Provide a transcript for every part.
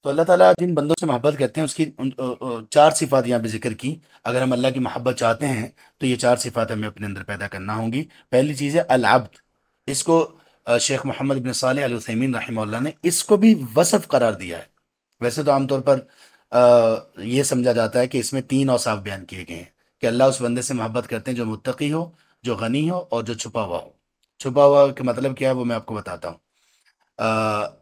تو اللہ تعالیٰ جن بندوں سے محبت کرتے ہیں اس کی چار صفات یہاں پہ ذکر کی. اگر ہم اللہ کی محبت چاہتے ہیں تو یہ چار صفات ہمیں اپنے اندر پیدا کرنا ہوں گی. پہلی چیز ہے العبد. اس کو شیخ محمد بن صالح العثیمین رحمہ اللہ نے اس کو بھی وصف قرار دیا ہے. ویسے تو عام طور پر یہ سمجھا جاتا ہے کہ اس میں تین اوصاف بیان کیے گئے ہیں کہ اللہ اس بندے سے محبت کرتے ہیں جو متقی ہو، جو غنی ہو، اور جو چھپا ہوا ہو. چھپا ہوا کا مطلب کیا ہے وہ میں آپ کو بتاتا ہوں.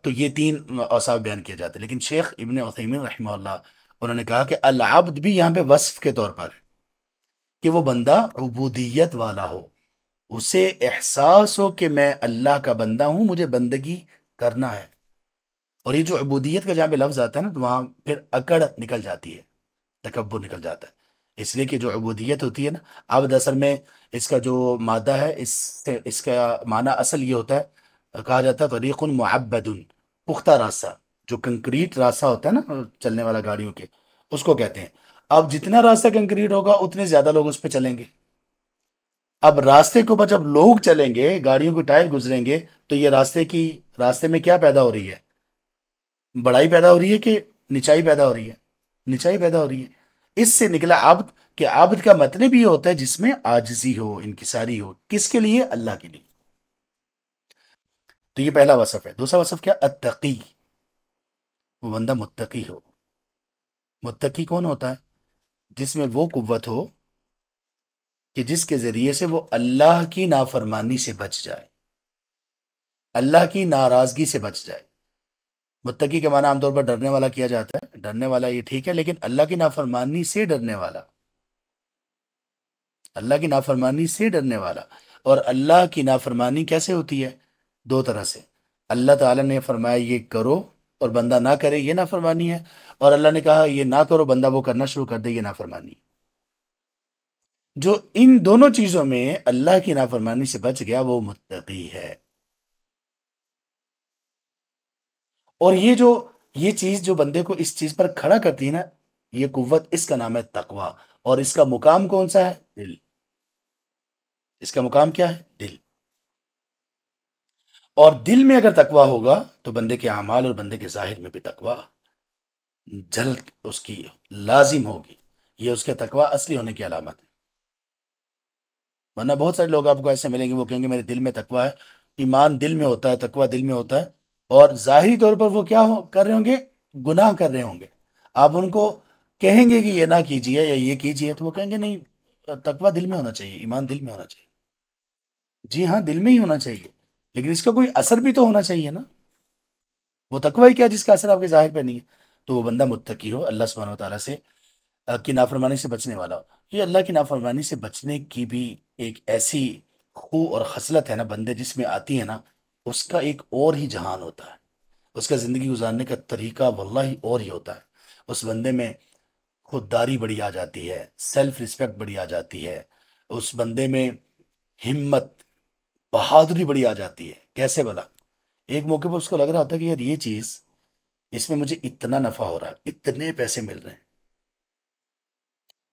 تو یہ تین اوصاف بیان کیے جاتے ہیں، لیکن شیخ ابن عثیمین رحمہ اللہ انہوں نے کہا کہ العبد بھی یہاں پہ وصف کے طور پر ہے کہ وہ بندہ عبودیت والا ہو، اسے احساس ہو کہ میں اللہ کا بندہ ہوں، مجھے بندگی کرنا ہے. اور یہ جو عبودیت کا جہاں پہ لفظ آتا ہے نا تو وہاں پھر اکڑ نکل جاتی ہے، تکبر نکل جاتا ہے. اس لیے کہ جو عبودیت ہوتی ہے نا، عبد اصل میں اس کا جو مادہ ہے، اس کا معنی اصل یہ ہوتا ہے، کہا جاتا ہے طریق معبد، پختہ راستہ. جو کنکریٹ راستہ ہوتا ہے نا چلنے والا گاڑیوں کے، اس کو کہتے ہیں. اب جتنا راستہ کنکریٹ ہوگا اتنے زیادہ لوگ اس پہ چلیں گے. اب راستے کے اوپر جب لوگ چلیں گے، گاڑیوں کے ٹائر گزریں گے، تو یہ راستے میں کیا پیدا ہو رہی ہے؟ بڑائی پیدا ہو رہی ہے کہ نچائی پیدا ہو رہی ہے؟ نچائی پیدا ہو رہی ہے. اس سے نکلا عبد، کہ عبد کا مطلب یہ ہوتا ہے جس میں عاجزی ہو، انکساری ہو. کس کے لیے؟ اللہ کے لیے. تو یہ پہلا وصف ہے. دوسرا وصف کیا؟ التقی. وہ بندہ متقی ہو. متقی کون ہوتا ہے؟ جس میں وہ قوت ہو کہ جس کے ذریعے سے وہ اللہ کی نافرمانی سے بچ جائے، اللہ کی ناراضگی سے بچ جائے. متقی کے معنی عام طور پر ڈرنے والا کیا جاتا ہے. ڈرنے والا یہ ٹھیک ہے، لیکن اللہ کی نافرمانی سے ڈرنے والا. اللہ کی نافرمانی سے ڈرنے والا. اور اللہ کی نافرمانی کیسے ہوتی ہے؟ دو طرح سے. اللہ تعالیٰ نے فرمایا یہ کرو اور بندہ نہ کرے، یہ نافرمانی ہے. اور اللہ نے کہا یہ نہ کرو، بندہ وہ کرنا شروع کر دے، یہ نافرمانی. جو ان دونوں چیزوں میں اللہ کی نافرمانی سے بچ گیا وہ متقی ہے. اور یہ چیز جو بندے کو اس چیز پر کھڑا کرتی ہے نا، یہ قوت، اس کا نام ہے تقوی. اور اس کا مقام کون سا ہے؟ دل. اس کا مقام کیا ہے؟ دل. اور دل میں اگر تقوی ہوگا تو بندے کے اعمال اور بندے کے ظاہر میں بھی تقوی جھلک اس کی لازم ہوگی. یہ اس کے تقوی اصلی ہونے کی علامت ہے. ورنہ بہت سارے لوگ آپ کو ایسے ملیں گے، وہ کہیں گے میرے دل میں تقوی ہے. ایمان دل میں ہوتا ہے، تقوی دل میں ہوتا ہے، اور ظاہری طور پر وہ کیا کر رہے ہوں گے؟ گناہ کر رہے ہوں گے. آپ ان کو کہیں گے کہ یہ نہ کیجیے یا یہ کیجیے تو وہ کہیں گے نہیں، تقوی دل میں ہونا چاہیے، ایمان دل میں ہونا چاہیے. جی ہاں، دل میں ہی ہونا چاہیے، لیکن اس کا کوئی اثر بھی تو ہونا چاہیے نا. وہ تقوی ہی کیا جس کا اثر آپ کے ظاہر پہ نہیں ہے. تو وہ بندہ متقی ہو، اللہ سبحانہ و تعالیٰ سے کی نافرمانی سے بچنے والا ہو. یہ اللہ کی نافرمانی سے بچنے کی بھی ایک ایسی خو اور خصلت ہے نا بندے جس میں آتی ہے نا، اس کا ایک اور ہی جہان ہوتا ہے. اس کا زندگی گزارنے کا طریقہ واللہ اور ہی ہوتا ہے. اس بندے میں خودداری بڑی آ جاتی ہے، سیلف رسپیکٹ بڑی آ جاتی ہے. اس بندے میں ہمت، بہادری بڑی آ جاتی ہے. کیسے بلا؟ ایک موقع پر اس کو لگ رہا تھا کہ یار یہ چیز، اس میں مجھے اتنا نفع ہو رہا ہے، اتنے پیسے مل رہے ہیں،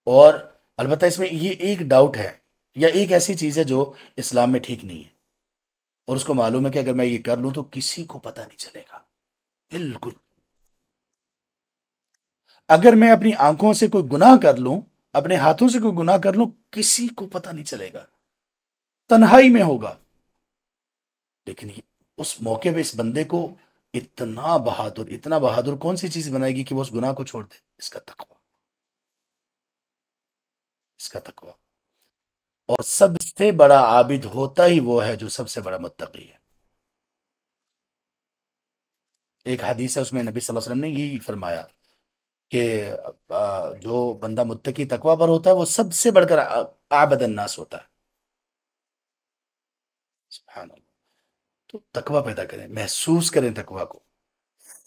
اور البتہ اس میں یہ ایک ڈاؤٹ ہے یا ایک ایسی چیز ہے جو اسلام میں ٹھیک نہیں ہے. اور اس کو معلوم ہے کہ اگر میں یہ کر لوں تو کسی کو پتہ نہیں چلے گا. بالکل. اگر میں اپنی آنکھوں سے کوئی گناہ کر لوں، اپنے ہاتھوں سے کوئی گناہ کر لوں، کسی کو پتہ نہیں چلے گا، تنہائی میں ہوگا. لیکن اس موقع پہ اس بندے کو اتنا بہادر کون سی چیز بنائے گی کہ وہ اس گناہ کو چھوڑ دے؟ اس کا تقوی. اس کا تقوی. اور سب سے بڑا عابد ہوتا ہی وہ ہے جو سب سے بڑا متقی ہے. ایک حدیث ہے، اس میں نبی صلی اللہ علیہ وسلم نے یہی فرمایا کہ جو بندہ متقی تقوی پر ہوتا ہے وہ سب سے بڑھ کر عابد الناس ہوتا ہے. سبحان اللہ. تو تقوی پیدا کریں، محسوس کریں تقوی کو،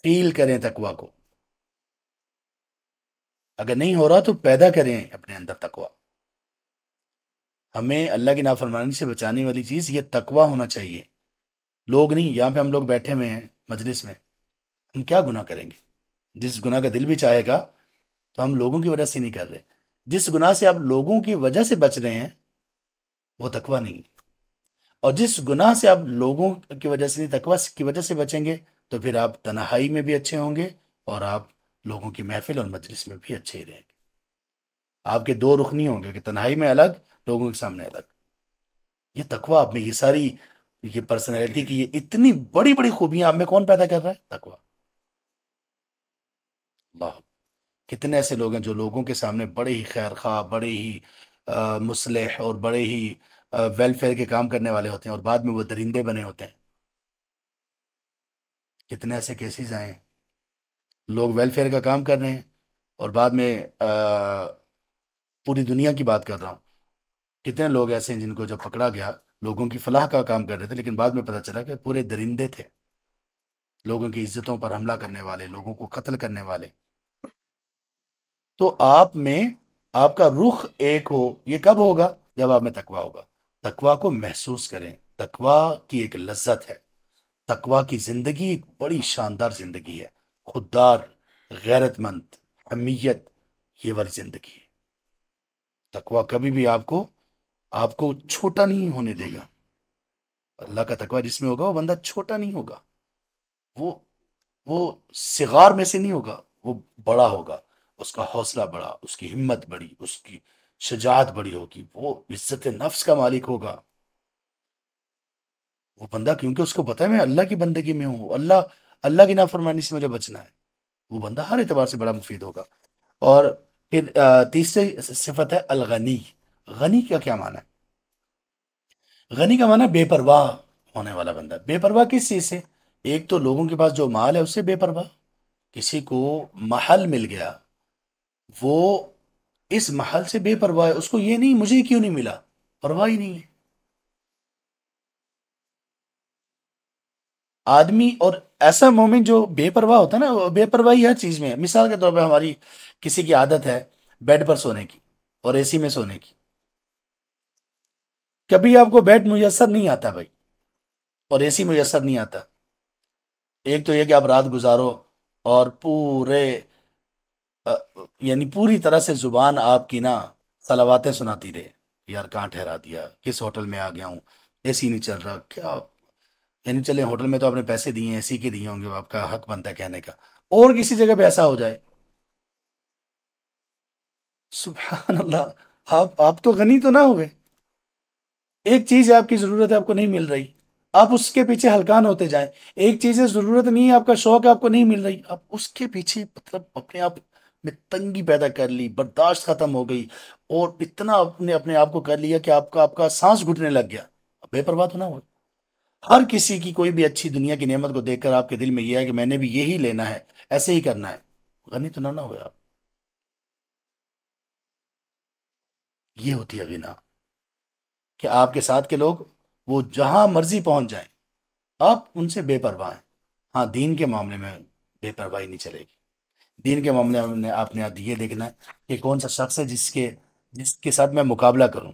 فیل کریں تقوی کو. اگر نہیں ہو رہا تو پیدا کریں اپنے اندر تقوی. ہمیں اللہ کی نافرمانی سے بچانے والی چیز یہ تقوی ہونا چاہیے. لوگ نہیں، یہاں پہ ہم لوگ بیٹھے ہوئے ہیں مجلس میں، ہم کیا گناہ کریں گے؟ جس گناہ کا دل بھی چاہے گا تو ہم لوگوں کی وجہ سے نہیں کر رہے. جس گناہ سے آپ لوگوں کی وجہ سے بچ رہے ہیں وہ تقوی نہیں. اور جس گناہ سے آپ لوگوں کی وجہ سے نہیں، تقوی کی وجہ سے بچیں گے، تو پھر آپ تنہائی میں بھی اچھے ہوں گے، اور آپ لوگوں کی محفل اور مجلس میں بھی اچھے ہی رہیں گے. آپ کے دو رخ نہیں ہوں گے کہ تنہائی میں الگ، لوگوں کے سامنے الگ. یہ تقوی آپ میں، یہ ساری، یہ پرسنالٹی کی یہ اتنی بڑی بڑی خوبیاں آپ میں کون پیدا کر رہا ہے؟ تقوی. اللہ. کتنے ایسے لوگ ہیں جو لوگوں کے سامنے بڑے ہی خیر خواہ، بڑے ہی مصلح اور بڑے ہی ویلفیئر کے کام کرنے والے ہوتے ہیں، اور بعد میں وہ درندے بنے ہوتے ہیں. کتنے ایسے کیسز آئے ہیں، لوگ ویلفیئر کا کام کر رہے ہیں اور بعد میں پوری دنیا کی بات کر رہا ہوں، کتنے لوگ ایسے ہیں جن کو جب پکڑا گیا، لوگوں کی فلاح کا کام کر رہے تھے، لیکن بعد میں پتہ چلا کہ پورے درندے تھے، لوگوں کی عزتوں پر حملہ کرنے والے، لوگوں کو قتل کرنے والے. تو آپ میں، آپ کا رخ ایک ہو، یہ کب ہوگا؟ جب آپ میں تقوی ہوگا. تقوی کو محسوس کریں. تقوی کی ایک لذت ہے. تقوی کی زندگی ایک بڑی شاندار زندگی ہے، خوددار، غیرت مند، حمیت، یہ والی زندگی ہے. تقوی کبھی بھی آپ کو چھوٹا نہیں ہونے دے گا. اللہ کا تقوی جس میں ہوگا وہ بندہ چھوٹا نہیں ہوگا، وہ وہ صغار میں سے نہیں ہوگا، وہ بڑا ہوگا. اس کا حوصلہ بڑا، اس کی ہمت بڑی، اس کی شجاعت بڑی ہوگی، وہ عزت نفس کا مالک ہوگا. وہ بندہ، کیونکہ اس کو پتا ہے میں اللہ کی بندگی میں ہوں، اللہ کی نافرمانی سے مجھے بچنا ہے، وہ بندہ ہر اعتبار سے بڑا مفید ہوگا. اور پھر تیسری صفت ہے الغنی. غنی کا کیا معنی ہے؟ غنی کا معنی ہے بے پرواہ ہونے والا بندہ. بے پرواہ کس چیز سے؟ ایک تو لوگوں کے پاس جو مال ہے اس سے بے پرواہ. کسی کو محل مل گیا، وہ اس محل سے بے پرواہ ہے، اس کو یہ نہیں مجھے کیوں نہیں ملا، پرواہ ہی نہیں ہے. آدمی اور ایسا مومن جو بے پرواہ ہوتا ہے نا، وہ بے پرواہی ہر چیز میں ہے. مثال کے طور پہ ہماری کسی کی عادت ہے بیڈ پر سونے کی اور اے سی میں سونے کی. کبھی آپ کو بیڈ میسر نہیں آتا بھائی، اور اے سی میسر نہیں آتا. ایک تو یہ کہ آپ رات گزارو اور یعنی پوری طرح سے زبان آپ کی نا صلواتیں سناتی رہے. یار کہاں ٹھہرا دیا، کس ہوٹل میں آ گیا ہوں، اے سی نہیں چل رہا کیا. یعنی چلے ہوٹل میں تو آپ نے پیسے دیے ہیں، اے سی کے دیے ہوں گے، آپ کا حق بنتا ہے کہنے کا. اور کسی جگہ پہ ایسا ہو جائے، سبحان اللہ، آپ تو غنی تو نہ ہوئے. ایک چیز ہے آپ کی ضرورت ہے، آپ کو نہیں مل رہی، آپ اس کے پیچھے ہلکان ہوتے جائیں. ایک چیز ہے ضرورت نہیں ہے، آپ کا شوق ہے، آپ کو نہیں مل رہی، آپ اس کے پیچھے مطلب اپنے آپ میں تنگی پیدا کر لی، برداشت ختم ہو گئی، اور اتنا اپنے آپ کو کر لیا کہ آپ کا سانس گھٹنے لگ گیا. بے پرواہ تو نہ ہو. ہر کسی کی کوئی بھی اچھی دنیا کی نعمت کو دیکھ کر آپ کے دل میں یہ ہے کہ میں نے بھی یہی لینا ہے، ایسے ہی کرنا ہے. غنی تو نہ ہو آپ. یہ ہوتی ہے غنا، کہ آپ کے ساتھ کے لوگ وہ جہاں مرضی پہنچ جائیں، آپ ان سے بے پرواہ ہیں. ہاں دین کے معاملے میں بے پرواہی نہیں چلے گی. دین کے معاملے میں آپ نے یہ دیکھنا ہے کہ کون سا شخص ہے جس کے ساتھ میں مقابلہ کروں.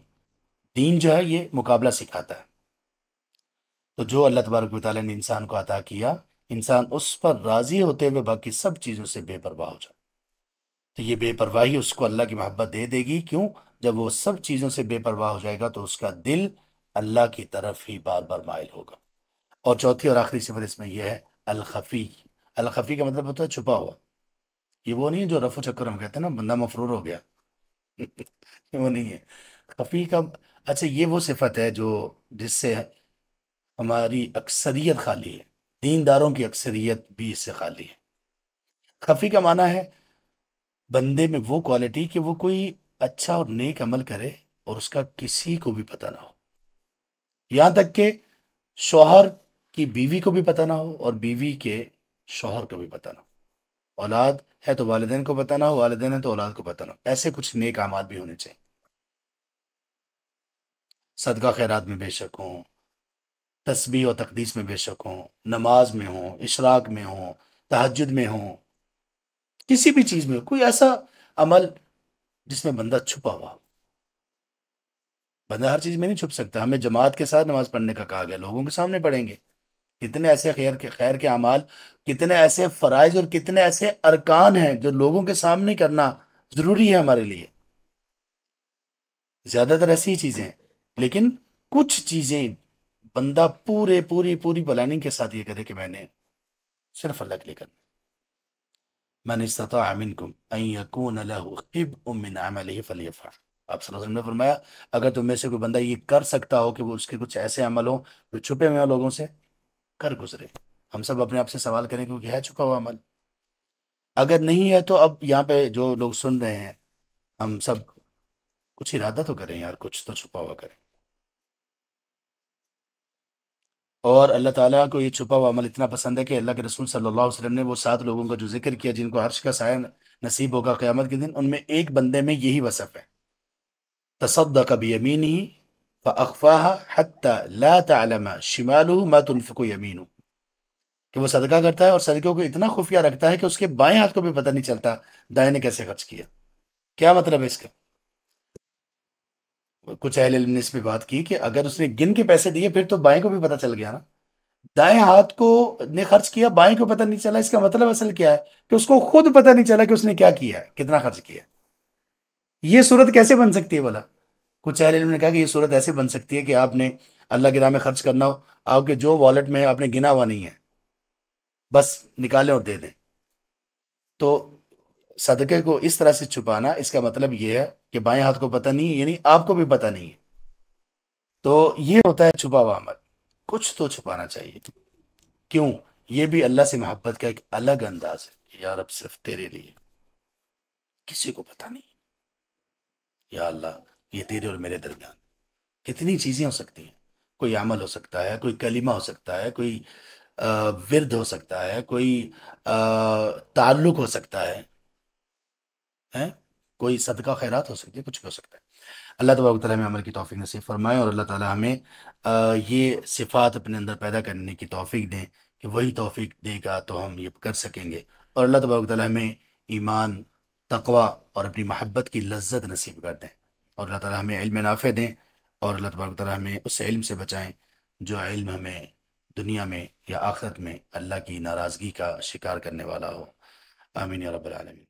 دین جو ہے یہ مقابلہ سکھاتا ہے. تو جو اللہ تبارک و تعالیٰ نے انسان کو عطا کیا، انسان اس پر راضی ہوتے ہوئے باقی سب چیزوں سے بے پرواہ ہو جائے. تو یہ بے پرواہی اس کو اللہ کی محبت دے دے گی. کیوں؟ جب وہ سب چیزوں سے بے پرواہ ہو جائے گا تو اس کا دل اللہ کی طرف ہی بار بار مائل ہوگا. اور چوتھی اور آخری صفت اس میں یہ ہے الخفی. الخفی کا مطلب ہوتا ہے چھپا ہوا. یہ وہ نہیں ہے جو رفو چکر ہم کہتے ہیں نا بندہ مفرور ہو گیا. وہ نہیں ہے خفی کا. اچھا یہ وہ صفت ہے جس سے ہماری اکثریت خالی ہے، دینداروں کی اکثریت بھی اس سے خالی ہے. خفی کا معنی ہے بندے میں وہ کوالٹی کہ وہ کوئی اچھا اور نیک عمل کرے اور اس کا کسی کو بھی پتہ نہ ہو. یہاں تک کہ شوہر کی بیوی کو بھی پتہ نہ ہو اور بیوی کے شوہر کو بھی پتہ نہ ہو. اولاد ہے تو والدین کو پتہ نہ ہو، والدین ہے تو اولاد کو پتہ نہ ہو. ایسے کچھ نیک اعمال بھی ہونے چاہیے. صدقہ خیرات میں بے شک ہوں، تسبیح و تقدیس میں بے شک ہوں، نماز میں ہوں، اشراق میں ہوں، تہجد میں ہوں، کسی بھی چیز میں ہو. کوئی ایسا عمل جس میں بندہ چھپا ہوا ہو. بندہ ہر چیز میں نہیں چھپ سکتا. ہمیں جماعت کے ساتھ نماز پڑھنے کا کہا گیا، لوگوں کے سامنے پڑھیں گے. کتنے ایسے خیر کے اعمال، کتنے ایسے فرائض اور کتنے ایسے ارکان ہیں جو لوگوں کے سامنے کرنا ضروری ہے ہمارے لیے. زیادہ تر ایسی ہی چیزیں ہیں، لیکن کچھ چیزیں بندہ پوری پلاننگ کے ساتھ یہ کرے کہ میں نے صرف اللہ کے لیے کرنا. من استطاع منکم ان یکون له خبء من عمله فلیفعل. آپ صلی اللہ علیہ وسلم نے فرمایا اگر تم میں سے کوئی بندہ یہ کر سکتا ہو کہ وہ اس کے کچھ ایسے عمل ہوں جو چھپے ہوئے ہیں لوگوں سے، کر گزرے. ہم سب اپنے آپ سے سوال کریں کہ ہے چھپا ہوا عمل؟ اگر نہیں ہے تو اب یہاں پہ جو لوگ سن رہے ہیں، ہم سب کچھ ارادہ تو کریں یار، کچھ تو چھپا ہوا کریں. اور اللہ تعالیٰ کو یہ چھپا ہوا عمل اتنا پسند ہے کہ اللہ کے رسول صلی اللہ علیہ وسلم نے وہ 7 لوگوں کا جو ذکر کیا جن کو عرش کا سایہ نصیب ہوگا قیامت کے دن، ان میں ایک بندے میں یہی وصف ہے: تصدق بیمینہ فاخفاها حتى لا تعلم شماله ما تنفق یمینہ. کہ وہ صدقہ کرتا ہے اور صدقوں کو اتنا خفیہ رکھتا ہے کہ اس کے بائیں ہاتھ کو بھی پتہ نہیں چلتا دائیں نے کیسے خرچ کیا. کیا مطلب ہے اس کا؟ کچھ اہل علم نے اس پہ بات کی کہ اگر اس نے گن کے پیسے دیے پھر تو بائیں کو بھی پتہ چل گیا نا. دائیں ہاتھ کو نے خرچ کیا، بائیں کو پتہ نہیں چلا، اس کا مطلب اصل کیا ہے کہ اس کو خود پتہ نہیں چلا کہ اس نے کیا کیا ہے، کتنا خرچ کیا. یہ صورت کیسے بن سکتی ہے بولا؟ کچھ اہل علم نے کہا کہ یہ صورت ایسے بن سکتی ہے کہ آپ نے اللہ کی راہ میں خرچ کرنا ہو، آپ کے جو والٹ میں ہے آپ نے گنا ہوا نہیں ہے، بس نکالیں اور دے دیں. تو صدقے کو اس طرح سے چھپانا، اس کا مطلب یہ ہے کہ بائیں ہاتھ کو پتہ نہیں ہے، یعنی آپ کو بھی پتہ نہیں ہے. تو یہ ہوتا ہے چھپا ہوا عمل. کچھ تو چھپانا چاہیے. کیوں؟ یہ بھی اللہ سے محبت کا ایک الگ انداز ہے کہ یا رب صرف تیرے لیے، کسی کو پتہ نہیں. یا اللہ، یہ تیرے اور میرے درمیان کتنی چیزیں ہو سکتی ہیں. کوئی عمل ہو سکتا ہے، کوئی کلمہ ہو سکتا ہے، کوئی ورد ہو سکتا ہے، کوئی تعلق ہو سکتا ہے، ہیں؟ کوئی صدقہ خیرات ہو سکتی ہے، کچھ بھی ہو سکتا ہے. اللہ تبارک و تعالیٰ ہمیں عمل کی توفیق نصیب فرمائے، اور اللہ تعالیٰ ہمیں یہ صفات اپنے اندر پیدا کرنے کی توفیق دیں کہ وہی توفیق دے گا تو ہم یہ کر سکیں گے. اور اللہ تبارک و تعالیٰ ہمیں ایمان، تقوی اور اپنی محبت کی لذت نصیب کر دیں. اور اللہ تعالیٰ ہمیں علم نافع دیں، اور اللہ تبارک و تعالیٰ ہمیں اس علم سے بچائیں جو علم ہمیں دنیا میں یا آخرت میں اللہ کی ناراضگی کا شکار کرنے والا ہو. آمین یا رب العالمین.